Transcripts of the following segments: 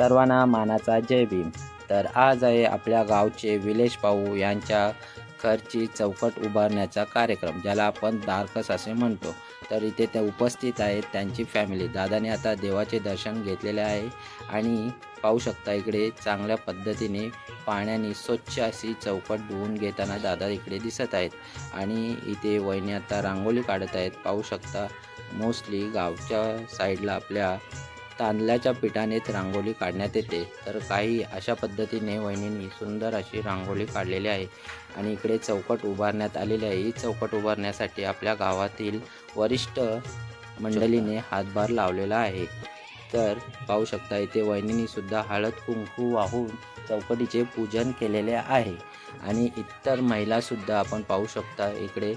सर्वांना मानाचा जय भीम। तर आज आहे आपल्या गावचे विलेज पाऊ यांच्या घरची चौकट उभारण्याचा कार्यक्रम, ज्याला आपण दारकस असे म्हणतो। तर इथे ते उपस्थित आहेत त्यांची फॅमिली। दादाने आता देवाचे दर्शन घेतलेले आहे आणि पाहू शकता इकडे चांगल्या पद्धतीने पाण्याने स्वच्छ अशी चौकट धुवून घेताना दादा इकडे दिसत आहेत आणि इथे वहिनी आता रांगोळी काढत आहेत। पाहू शकता मोस्टली गावच्या साईडला आपल्या तांदळाच्या पिठानेच रांगोळी काढण्यात येते। तर काही अशा पद्धतीने वहिनींनी सुंदर अशी रांगोळी काढलेली आहे आणि इकडे चौकट उभारण्यात आलेली आहे। ही चौकट उभारण्यासाठी आपल्या गावातील वरिष्ठ मंडळीने हातभार लावलेला आहे। तर पाहू शकता इथे वहिनींनी सुद्धा हळद कुंकू वाहून चौकटीचे पूजन केलेले आहे आणि इतर महिला सुद्धा आपण पाहू शकता इकडे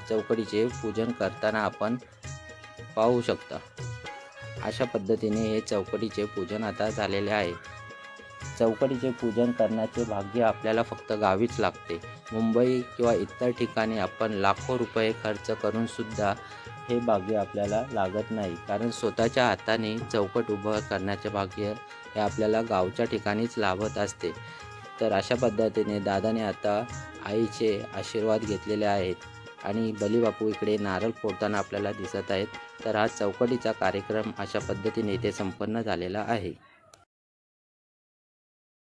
चौकटीचे पूजन करताना आपण पाहू शकता। अशा पद्धतीने हे चौकटीचे पूजन आता झालेले आहे। चौकटीचे पूजन करण्याचे भाग्य आपल्याला फक्त गावीच लागते। मुंबई किंवा इतर ठिकाणी आपण लाखो रुपये खर्च करून सुद्धा हे भाग्य आपल्याला लागत नाही, कारण स्वतःच्या हाताने चौकट उभं करण्याचे भाग्य हे आपल्याला गावच्या ठिकाणीच लाभत असते। तर अशा पद्धतीने दादाने आता आईचे आशीर्वाद घेतलेले आहेत आणि बलीबापू इकडे नारळ फोडताना आपल्याला दिसत आहेत। तर हा चौकटीचा कार्यक्रम अशा पद्धतीने इथे संपन्न झालेला आहे।